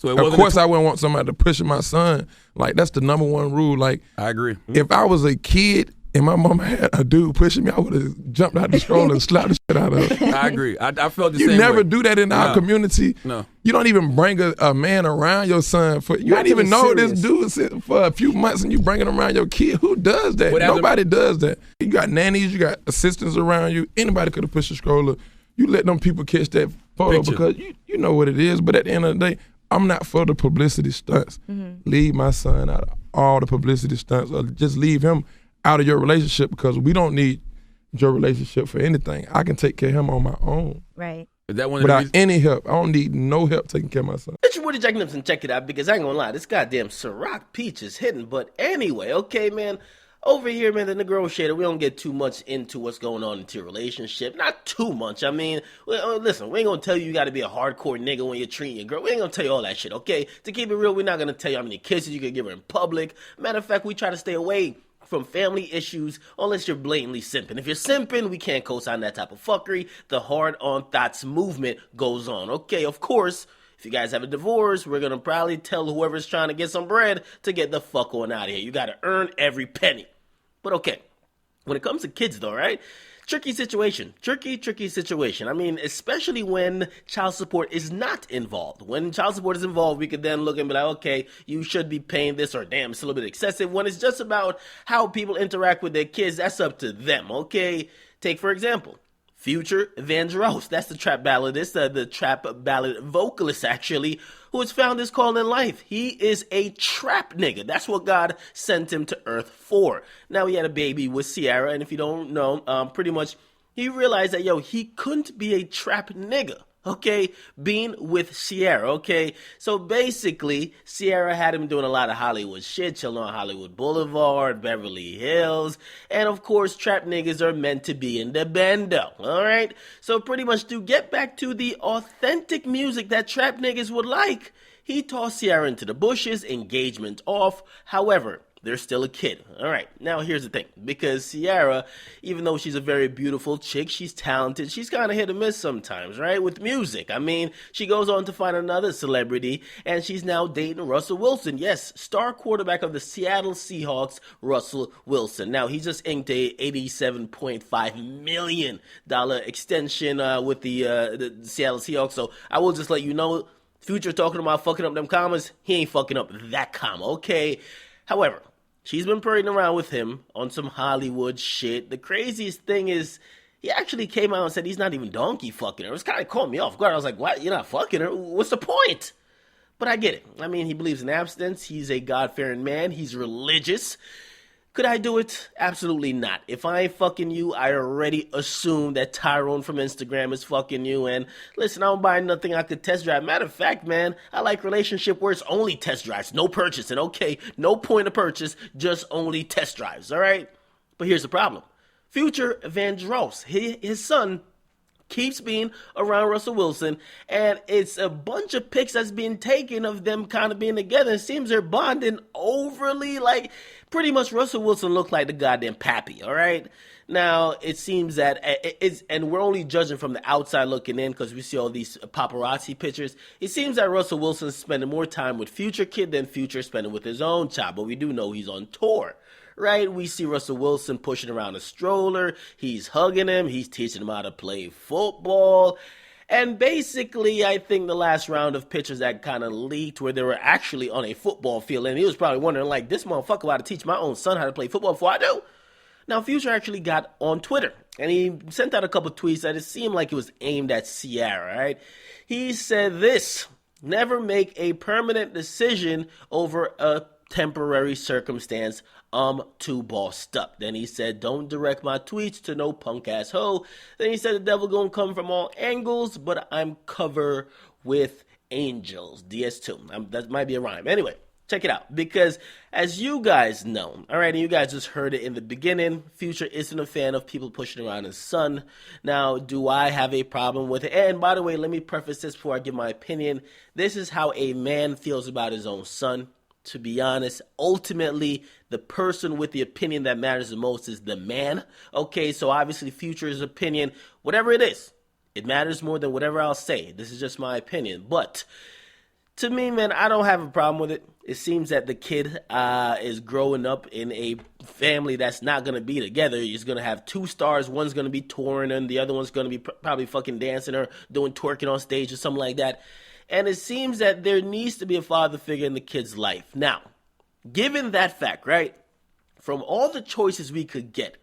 So of course, I wouldn't want somebody to push my son. Like, that's the number one rule. Like, I agree. If I was a kid and my mama had a dude pushing me, I would have jumped out the stroller and slapped the shit out of her. I agree. I felt the same way. You never do that in our community. No. You don't even bring a man around your son. You don't even know this dude for a few months and you bring him around your kid. Who does that? Nobody does that. You got nannies, you got assistants around you. Anybody could have pushed a stroller. You let them people catch that photo because you know what it is. But at the end of the day, I'm not for the publicity stunts. Mm-hmm. Leave my son out of all the publicity stunts, or just leave him out of your relationship, because we don't need your relationship for anything. I can take care of him on my own. Right. Without any help. I don't need no help taking care of my son. It's your Woody Jack Nips, and check it out, because I ain't gonna lie, this goddamn Ciroc Peach is hitting. But anyway, okay, man. Over here, man, the negotiator, we don't get too much into what's going on into your relationship. Not too much. I mean, listen, we ain't gonna tell you got to be a hardcore nigga when you're treating your girl. We ain't gonna tell you all that shit, okay? To keep it real, we're not gonna tell you how many kisses you can give her in public. Matter of fact, we try to stay away from family issues unless you're blatantly simping. If you're simping, we can't co-sign that type of fuckery. The hard on thoughts movement goes on. Okay, of course, if you guys have a divorce, we're gonna probably tell whoever's trying to get some bread to get the fuck on out of here. You gotta earn every penny. But okay, when it comes to kids though, right? Tricky situation. Tricky situation. I mean, especially when child support is not involved. When child support is involved, we could then look and be like, okay, you should be paying this, or damn, it's a little bit excessive. When it's just about how people interact with their kids, that's up to them, okay? Take, for example, Future Vandross. That's the trap balladist, the trap ballad vocalist, actually, who has found his call in life. He is a trap nigga. That's what God sent him to earth for. Now, he had a baby with Ciara, and if you don't know, pretty much he realized that, he couldn't be a trap nigga, okay, being with Ciara, okay? So basically, Ciara had him doing a lot of Hollywood shit, chilling on Hollywood Boulevard, Beverly Hills, and of course, trap niggas are meant to be in the bando, alright? So pretty much to get back to the authentic music that trap niggas would like, he tossed Ciara into the bushes, engagement off. However, they're still a kid. All right, now here's the thing. Because Ciara, even though she's a very beautiful chick, she's talented, she's kind of hit or miss sometimes, right? With music. I mean, she goes on to find another celebrity, and she's now dating Russell Wilson. Yes, star quarterback of the Seattle Seahawks, Russell Wilson. Now, he just inked a $87.5 million extension with the Seattle Seahawks. So I will just let you know, Future talking about fucking up them commas, he ain't fucking up that comma, okay? However, she's been parading around with him on some Hollywood shit. The craziest thing is, he actually came out and said he's not even donkey fucking her. It was kind of caught me off guard. I was like, what? You're not fucking her? What's the point? But I get it. I mean, he believes in abstinence. He's a God-fearing man. He's religious. Could I do it? Absolutely not. If I ain't fucking you, I already assume that Tyrone from Instagram is fucking you. And listen, I don't buy nothing I could test drive. Matter of fact, man, I like relationship where it's only test drives, no purchasing. Okay, no point of purchase, just only test drives, all right? But here's the problem. Future Vandross, his son, keeps being around Russell Wilson, and it's a bunch of pics that's being taken of them kind of being together. It seems they're bonding overly, like, pretty much Russell Wilson looked like the goddamn pappy, all right? Now, it seems that and we're only judging from the outside looking in because we see all these paparazzi pictures. It seems that Russell Wilson's spending more time with Future Kid than Future spending with his own child, but we do know he's on tour. Right, we see Russell Wilson pushing around a stroller, he's hugging him, he's teaching him how to play football, and basically, I think the last round of pictures that kind of leaked where they were actually on a football field, and he was probably wondering, like, this motherfucker about to teach my own son how to play football before I do? Now, Future actually got on Twitter, and he sent out a couple tweets that it seemed like it was aimed at Ciara, right? He said this: never make a permanent decision over a temporary circumstance. I'm too bossed up. Then he said, don't direct my tweets to no punk ass hoe. Then he said, the devil gonna come from all angles, but I'm covered with angels. DS2. That might be a rhyme. Anyway, check it out. Because as you guys know, all right, and you guys just heard it in the beginning, Future isn't a fan of people pushing around his son. Now, do I have a problem with it? And by the way, let me preface this before I give my opinion. This is how a man feels about his own son. To be honest, ultimately, the person with the opinion that matters the most is the man. Okay, so obviously Future's opinion, whatever it is, it matters more than whatever I'll say. This is just my opinion. But To me, man, I don't have a problem with it. It seems that the kid is growing up in a family that's not going to be together. He's going to have two stars. One's going to be touring and the other one's going to be probably fucking dancing or doing twerking on stage or something like that. And it seems that there needs to be a father figure in the kid's life. Now, given that fact, right, from all the choices we could get,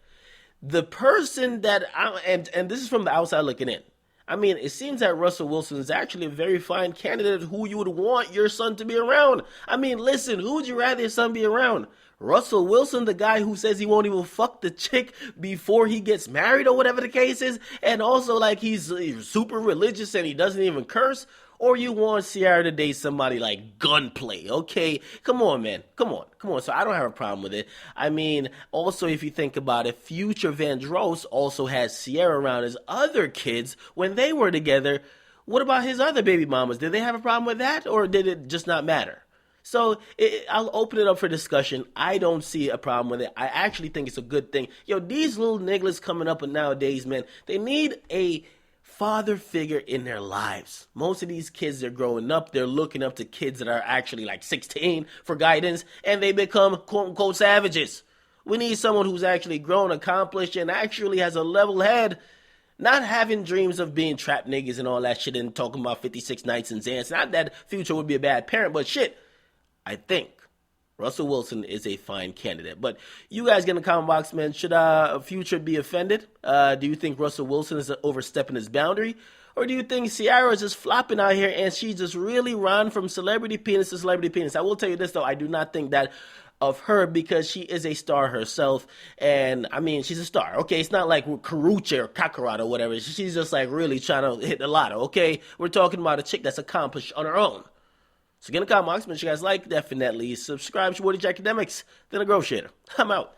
the person that, and this is from the outside looking in, I mean, it seems that Russell Wilson is actually a very fine candidate who you would want your son to be around. I mean, listen, who would you rather your son be around? Russell Wilson, the guy who says he won't even fuck the chick before he gets married or whatever the case is, and also like he's super religious and he doesn't even curse? Or you want Ciara to date somebody like Gunplay, okay? Come on, man. Come on. So I don't have a problem with it. I mean, also, if you think about it, Future Vandross also had Ciara around his other kids when they were together. What about his other baby mamas? Did they have a problem with that, or did it just not matter? So I'll open it up for discussion. I don't see a problem with it. I actually think it's a good thing. Yo, these little niggas coming up nowadays, man, they need a father figure in their lives. Most of these kids, they're growing up, they're looking up to kids that are actually like 16 for guidance, and they become quote-unquote savages. We need someone who's actually grown, accomplished, and actually has a level head, not having dreams of being trap niggas and all that shit and talking about 56 nights and Xans. Not that Future would be a bad parent, but shit, I think Russell Wilson is a fine candidate. But you guys get in the comment box, man. Should Future be offended? Do you think Russell Wilson is overstepping his boundary? Or do you think Ciara is just flopping out here and she's just really run from celebrity penis to celebrity penis? I will tell you this, though. I do not think that of her because she is a star herself. And, I mean, she's a star. Okay, it's not like Karuchi or Kakarot or whatever. She's just, like, really trying to hit the lotto. Okay, we're talking about a chick that's accomplished on her own. So get in the comment box, make sure you guys like, definitely subscribe to Akademiks, then a Growth Shader. I'm out.